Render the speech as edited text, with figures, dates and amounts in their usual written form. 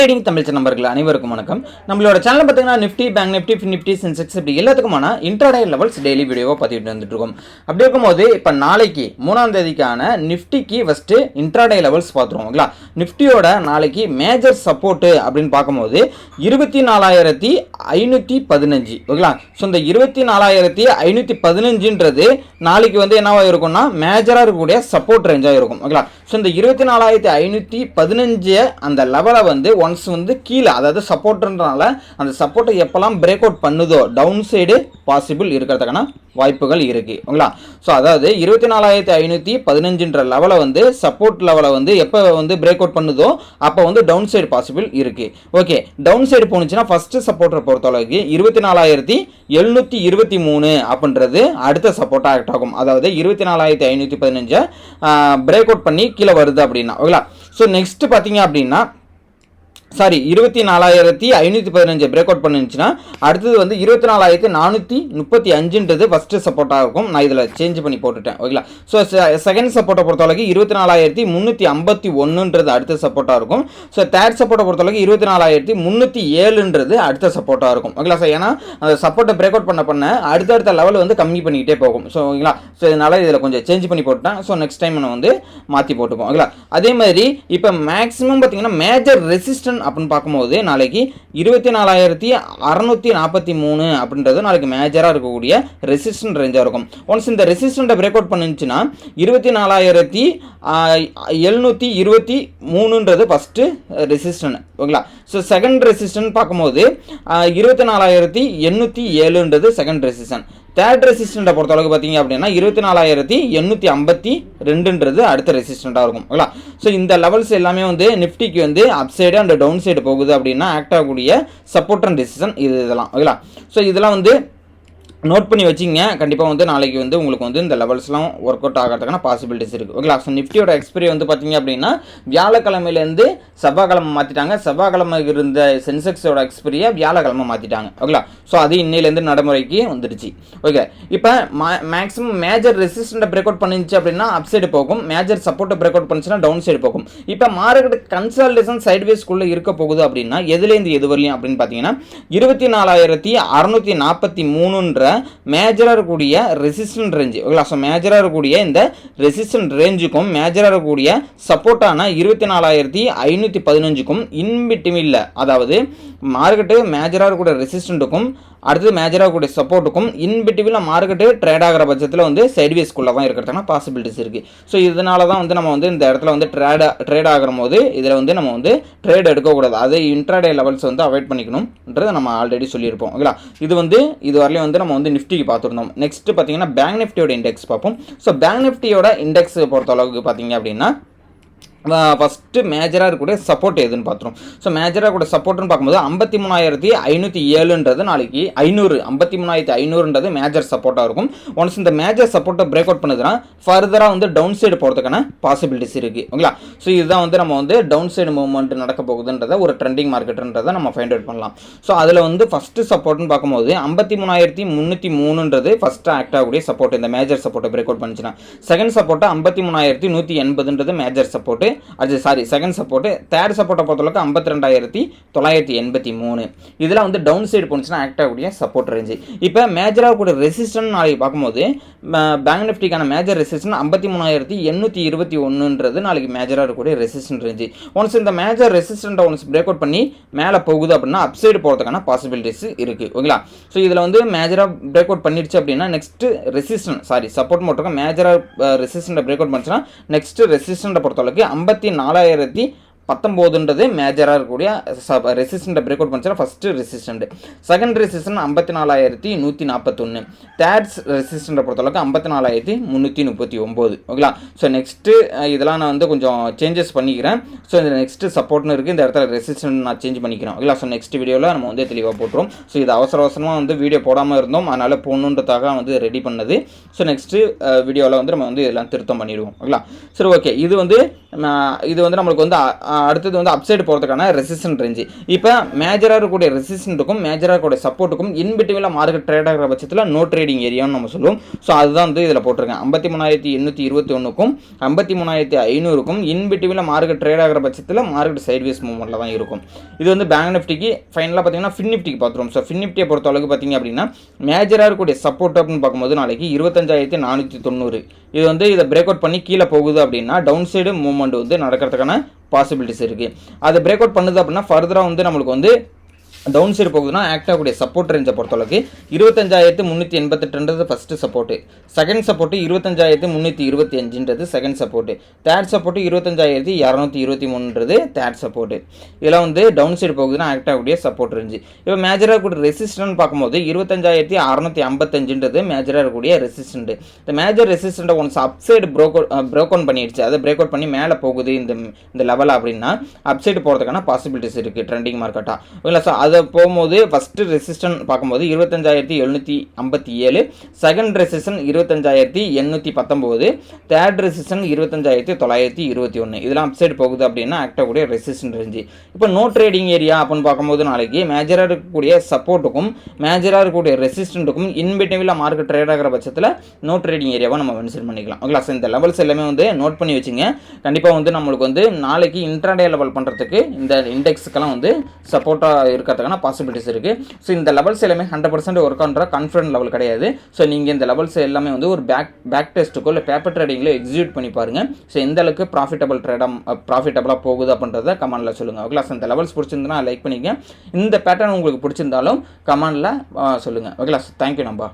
Trading Tamil நண்பர்கள் அனைவருக்கும் வணக்கம். நம்மளோட சேனல் பார்த்தீங்கன்னா Nifty, bank Nifty, Nifty, Sensex இப்படி எல்லாத்துக்குமான இன்ட்ராடே லெவல்ஸ் டெய்லி வீடியோவாக பார்த்துட்டு வந்துட்டு இருக்கோம். அப்படி இருக்கும்போது இப்போ நாளைக்கு 3ஆம் தேதிக்கான நிஃப்டிக்கு ஃபஸ்ட்டு இன்ட்ராடே லெவல்ஸ் பார்த்துருவோங்களா. நிஃப்டியோட நாளைக்கு மேஜர் சப்போர்ட்டு அப்படின்னு பார்க்கும்போது 24,515 ஓகேங்களா. ஸோ இந்த 24,515ன்றது நாளைக்கு என்னவாக இருக்கும்னா மேஜராக இருக்கக்கூடிய சப்போர்ட் ரேஞ்சாக இருக்கும் ஓகேங்களா. ஸோ இந்த 24,515 அந்த லெவலை ஒன்ஸ் கீழே, அதாவது சப்போர்ட்ன்றனால அந்த சப்போர்ட்டை எப்பெல்லாம் பிரேக் அவுட் பண்ணுதோ டவுன் சைடு பாசிபிள் இருக்கிறதுக்கான வாய்ப்புகள் இருக்கு ஓகேங்களா. ஸோ அதாவது 24,515ன்ற லெவலை சப்போர்ட் லெவலை எப்போ பிரேக் அவுட் பண்ணுதோ அப்போ டவுன் சைடு பாசிபிள் இருக்கு. ஓகே, டவுன் சைடு போனுச்சுன்னா ஃபர்ஸ்ட் சப்போர்ட்டை பொறுத்தளவுக்கு 24,723 அப்படின்றது அடுத்த சப்போர்ட்டாக ஆக்ட் ஆகும். அதாவது 24,515 பிரேக் அவுட் பண்ணி கீழே வருது அப்படின்னா ஓகேங்களா. ஸோ நெக்ஸ்ட் பார்த்தீங்க அப்படின்னா 24,515 பிரேக் அவுட் பண்ணிச்சுன்னா அடுத்தது 24,435ன்றது ஃபர்ஸ்ட் சப்போர்ட்டாக இருக்கும். நான் இதில் சேஞ்ச் பண்ணி போட்டுட்டேன் ஓகேங்களா. ஸோ செகண்ட் சப்போர்ட்டை பொறுத்தளவுக்கு 24,351ன்றது அடுத்த சப்போர்ட்டாக இருக்கும். ஸோ தேர்ட் சப்போர்ட்டை பொறுத்தளவுக்கு 24,307ன்றது அடுத்த சப்போர்ட்டாக இருக்கும் ஓகேங்களா. ஸோ ஏன்னா அந்த சப்போர்ட்டை பிரேக் அவுட் பண்ண அடுத்தடுத்த லெவல் கம்மி பண்ணிக்கிட்டே போகும். ஸோ ஓகேங்களா. ஸோ இதனால் இதில் கொஞ்சம் சேஞ்ச் பண்ணி போட்டுட்டேன். ஸோ நெக்ஸ்ட் டைம் நான் மாற்றி போட்டுப்போம் ஓகேங்களா. அதே மாதிரி இப்போ மேக்ஸிமம் பார்த்தீங்கன்னா மேஜர் ரெசிஸ்டன்ட் அப்படின்னு பார்க்கும்போது நாளைக்கு 24,643 அப்படின்றது நாளைக்கு மேஜராக இருக்கக்கூடிய ரெசிஸ்டன்ட் ரேஞ்சாக இருக்கும். ஒன்ஸ் இந்த ரெசிஸ்டன்ட்டை பிரேக் அவுட் பண்ணுச்சுன்னா 24,723ன்றது ஃபர்ஸ்ட் ரெசிஸ்டன்ட் ஓகேங்களா. ஸோ செகண்ட் ரெசிஸ்டன்ட் பார்க்கும்போது 24,807ன்றது செகண்ட் ரெசிஸ்டன்ட். தேர்ட் ரெசிஸ்டண்ட்டை பொறுத்தளவுக்கு பார்த்தீங்க அப்படின்னா 24,852ன்றது அடுத்த ரெசிஸ்டண்ட்டாக இருக்கும் ஓகேங்களா. ஸோ இந்த லெவல்ஸ் எல்லாமே நிஃப்டிக்கு up side and down side போகுது அப்படின்னா ஆக்ட் ஆகக்கூடிய சப்போர்ட் அண்ட் ரெசிஸ்டன் இதெல்லாம் ஓகேங்களா. ஸோ இதெல்லாம் நோட் பண்ணி வச்சிங்க. கண்டிப்பாக நாளைக்கு உங்களுக்கு இந்த லெவல்ஸ்லாம் ஒர்க் அவுட் ஆகிறதுக்கான பாசிபிலிட்டிஸ் இருக்குது ஓகேங்களா. ஸோ நிஃப்டியோட எக்ஸ்பீரி பார்த்தீங்க அப்படின்னா வியாழக்கிழமையிலேருந்து செவ்வாய்க்கிழமை மாற்றிட்டாங்க. செவ்வாய்க்கிழமை இருந்த சென்செக்ஸோட எக்ஸ்பீரியை வியாழக்கிழமை மாற்றிட்டாங்க ஓகேங்களா. ஸோ அது இன்னையிலேருந்து நடைமுறைக்கு வந்துடுச்சு. ஓகே, இப்போ மேக்ஸிமம் மேஜர் ரெசிஸ்டண்ட்டை பிரேக் அவுட் பண்ணிச்சு அப்படின்னா அப் சைடு போகும், மேஜர் சப்போர்ட்டை பிரேக் அவுட் பண்ணிச்சுன்னா டவுன் சைடு போகும். இப்போ மார்க்கெட் கன்சால்டேஷன் சைட்வேஸ்க்குள்ளே இருக்க போகுது அப்படின்னா எதுலேருந்து எது வரலையும் அப்படின்னு பார்த்தீங்கன்னா 24,643ன்ற மேஜராக இருக்கக்கூடிய ரெசிஸ்டன்ட் ரேஞ்சு ஓகேங்களா. ஸோ மேஜராக இருக்கக்கூடிய இந்த ரெசிஸ்டன்ட் ரேஞ்சுக்கும் மேஜராக இருக்கக்கூடிய சப்போர்ட்டான 24,515க்கும் இன்பிட்வீன்ல, அதாவது மார்க்கெட்டு மேஜராக இருக்கக்கூடிய ரெசிஸ்டன்ட்டுக்கும் அடுத்தது மேஜராக இருக்கக்கூடிய சப்போர்ட்டுக்கும் இன்பிட்வீனில் மார்க்கெட்டு ட்ரேட் ஆகிற பட்சத்தில் சைட்வேஸ்க்குள்ளே தான் இருக்கிறதுக்கான பாசிபிலிட்டிஸ் இருக்குது. ஸோ இதனால தான் நம்ம இந்த இடத்துல ட்ரேட் ஆகிற போது இதில் நம்ம ட்ரேட் எடுக்கக்கூடாது. அது இன்ட்ராடே லெவல்ஸ் அவாய்ட் பண்ணிக்கணும்ன்றது நம்ம ஆல்ரெடி சொல்லியிருப்போம் ஓகேங்களா. இது வரலையும் நம்ம நிஃப்டிக்கு பார்த்துருந்தோம். நெக்ஸ்ட் பார்த்தீங்கன்னா பேங்க் நிஃப்டியோட இண்டெக்ஸ் பார்ப்போம். ஸோ பேங்க் நிஃப்டியோட இண்டெக்ஸ் பொறுத்த அளவுக்கு பார்த்தீங்க அப்படின்னா ஃபஸ்ட்டு மேஜராக இருக்கக்கூடிய சப்போர்ட் எதுன்னு பார்த்துரும். ஸோ மேஜராக இருக்கக்கூடிய சப்போர்ட்னு பார்க்கும்போது 53,507ன்றது நாளைக்கு 53,500ன்றது மேஜர் சப்போர்ட்டாக இருக்கும். ஒன்ஸ் இந்த மேஜர் சப்போர்ட்டை பிரேக் அவுட் பண்ணுதுன்னா ஃபர்தராக டவுன் சைடு போகிறதுக்கான பாசிபிலிட்டிஸ் இருக்குது ஓகேங்களா. ஸோ இதுதான் நம்ம டவுன் சைடு மூவ்மெண்ட் நடக்க போகுதுன்றதை ஒரு ட்ரெண்டிங் மார்க்கெட்டுன்றதை நம்ம ஃபைண்ட் அவுட் பண்ணலாம். ஸோ அதில் ஃபஸ்ட்டு சப்போர்ட்னு பார்க்கும்போது 53,303ன்றது ஃபஸ்ட்டு ஆக்ட் ஆகக்கூடிய சப்போர்ட், இந்த மேஜர் சப்போர்ட்டை பிரேக் அவுட் பண்ணிச்சுன்னா. செகண்ட் சப்போர்ட்டு 53,180ன்றது மேஜர் சப்போர்ட்டு. அது செகண்ட் சப்போர்ட். தேர்ட் சப்போர்ட்டை பொறுத்தளவுக்கு 52,983. இதெல்லாம் டவுன் சைடு போனுச்சுன்னா ஆக்ட் ஆகக்கூடிய சப்போர்ட் ரேஞ்சு. இப்போ மேஜராக கூட ரெசிஸ்டன்ட் நாளைக்கு பார்க்கும்போது பேங்க் நிஃப்டிக்கான மேஜர் ரெசிஸ்டன்ட் 53,821ன்றது நாளைக்கு மேஜராக இருக்கக்கூடிய ரெசிஸ்டன்ட் ரேஞ்சு. ஒன்ஸ் இந்த மேஜர் ரெசிஸ்டன்ட்டை பிரேக் அவுட் பண்ணி மேலே போகுது அப்படின்னா அப் சைடு போகிறதுக்கான பாசிபிலிட்டிஸ் இருக்குது ஓகேங்களா. ஸோ இதில் மேஜராக பிரேக் அவுட் பண்ணிடுச்சு அப்படின்னா நெக்ஸ்ட் ரெசிஸ்டன்ட் சப்போர்ட் மட்டும் மேஜராக ரெசிஸ்டன்ட்டை பிரேக் அவுட் பண்ணிச்சுன்னா நெக்ஸ்ட் ரெசிஸ்டன்ட்டை பொறுத்தளவுக்கு 54,019ன்றது மேஜராக இருக்கக்கூடிய ரெசிஸ்டன்ட்டை பிரேக் அவுட் பண்ணிச்சுன்னா first resistant. Second resistant 54,141. Third ரெசிஸ்டன்ட்டை பொறுத்தளவுக்கு 54,339 ஓகேங்களா. ஸோ நெக்ஸ்ட்டு இதெல்லாம் நான் கொஞ்சம் சேஞ்சஸ் பண்ணிக்கிறேன். ஸோ இந்த நெக்ஸ்ட்டு சப்போர்ட்னு இருக்குது, இந்த இடத்துல ரெசிஸ்டன்ட் நான் சேஞ்ச் பண்ணிக்கிறேன் ஓகேங்களா. ஸோ நெக்ஸ்ட் வீடியோவில் நம்ம தெளிவாக போட்டுரும். ஸோ இது அவசரமாக வீடியோ போடாமல் இருந்தோம், அதனால் போடணுன்றதாக ரெடி பண்ணது. ஸோ நெக்ஸ்ட்டு வீடியோவில் நம்ம இதெல்லாம் திருத்தம் பண்ணிடுவோம் ஓகேங்களா. சரி, ஓகே, இது இது வந்து நம்மளுக்கு வந்து அடுத்தது வந்து அப்சைடு போகிறதுக்கான ரெசிஸ்டன்ட் ரேஞ்சு. இப்போ மேஜராக இருக்கக்கூடிய ரெசிஸ்டன்ட்டுக்கும் மேஜராக இருக்கக்கூடிய சப்போர்ட்டுக்கும் இன்பிட்வீனில் மார்க்கெட் ட்ரேட் ஆகிற பட்சத்தில் நோ ட்ரேடிங் ஏரியான்னு நம்ம சொல்லுவோம். ஸோ அதுதான் வந்து இதில் போட்டிருக்கேன். 53,821க்கும் 53,500க்கும் இன்பிட்வீனில் மார்க்கெட் ட்ரேட் ஆகிற பட்சத்தில் மார்க்கெட் சைட்வேஸ் மூவ்மெண்ட்டில் தான் இருக்கும். இது வந்து பேங்க் நிஃப்டிக்கு ஃபைனலாக பார்த்தீங்கன்னா ஃபின் நிஃப்டிக்கு பார்த்துருவோம். ஸோ ஃபின் நிஃப்டியை பொறுத்த அளவுக்கு பார்த்தீங்க அப்படின்னா மேஜராக இருக்கக்கூடிய சப்போர்ட் அப்படின்னு பார்க்கும்போது நாளைக்கு 25,490. இது வந்து இதை பிரேக் அவுட் பண்ணி கீழே போகுது அப்படின்னா டவுன் சைடு மூவ்மெண்ட் வந்து நடக்கிறதுக்கான பாசிபிலிட்டிஸ் இருக்குது. அதை பிரேக் அவுட் பண்ணுது அப்படின்னா ஃபர்தராக வந்து நம்மளுக்கு வந்து டவுன் சைடு போகுதுன்னா ஆக்ட் ஆகக்கூடிய சப்போர்ட் ரேஞ்சை பொறுத்தளவுக்கு 25,388 first support, second support 25,325 second support, third support 25,223 third support. இதெல்லாம் வந்து டவுன் சைடு போகுதுன்னா ஆக்ட் ஆகக்கூடிய சப்போர்ட் ரேஞ்சு. இப்போ மேஜராக இருக்கக்கூடிய ரெசிஸ்டன்ட் பார்க்கும்போது 25,655 மேஜராக இருக்கக்கூடிய ரெசிஸ்டன்ட். இந்த மேஜர் ரெசிஸ்டண்ட்டை ஒன்ஸ் அப்சைடு ப்ரோக் அவுட் பண்ணிடுச்சு, அதை பிரேக் அவுட் பண்ணி மேலே போகுது இந்த லெவல் அப்படின்னா அப்சைடு போகிறதுக்கான பாசிபிலிட்டிஸ் இருக்குது ட்ரெண்டிங் மார்க்கெட்டாக. இல்லை சார் அதை போகும்போது ஃபஸ்ட்டு ரெசிஸ்டன்ட் பார்க்கும்போது 25,757, செகண்ட் ரெசிஸ்டன் 25,819, தேர்ட் ரெசிஸ்டன் 25,921. இதெல்லாம் அப்சைடு போகுது அப்படின்னா ஆக்ட் ஆகக்கூடிய ரெசிஸ்டன்ட் ரேஞ்சு. இப்போ நோ ட்ரேடிங் ஏரியா அப்படின்னு பார்க்கும்போது நாளைக்கு மேஜராக இருக்கக்கூடிய சப்போர்ட்டுக்கும் மேஜராக இருக்கக்கூடிய ரெசிஸ்டன்ட்டுக்கும் இன்பிட்வீனில் மார்க்கெட் ட்ரேட் ஆகிற பட்சத்தில் நோ ட்ரேடிங் ஏரியாவை நம்ம மென்ஷன் பண்ணிக்கலாம். ஓகே சார், இந்த லெவல்ஸ் எல்லாமே வந்து நோட் பண்ணி வச்சுங்க. கண்டிப்பாக வந்து நம்மளுக்கு வந்து நாளைக்கு இன்ட்ராடே லெவல் பண்ணுறதுக்கு இந்த இண்டெக்ஸுக்கெல்லாம் வந்து சப்போர்ட்டாக இருக்கிறதுக்கான பாசிபிலிட்டிஸ் இருக்குது. ஸோ இந்த லெவல்ஸ் எல்லாமே 100% ஒர்க் ஆன்ற கான்ஃபிடன்ட் லெவல் கிடையாது. ஸோ நீங்கள் இந்த லெவல்ஸ் எல்லாமே வந்து ஒரு பேக் டெஸ்ட்டுக்கோ இல்லை பேப்பர் ட்ரேடிங்கில் எக்ஸிக்யூட் பண்ணி பாருங்கள். ஸோ எந்த அளவுக்கு ப்ராஃபிட்டபுளாக போகுது அப்படின்றத கமெண்டில் சொல்லுங்கள். ஓகே சார், இந்த லெவல்ஸ் பிடிச்சிருந்தா லைக் பண்ணிக்கங்க. இந்த பேட்டர்ன் உங்களுக்கு பிடிச்சிருந்தாலும் கமெண்டில் சொல்லுங்கள். ஓகே சார், தேங்க்யூ நம்பா.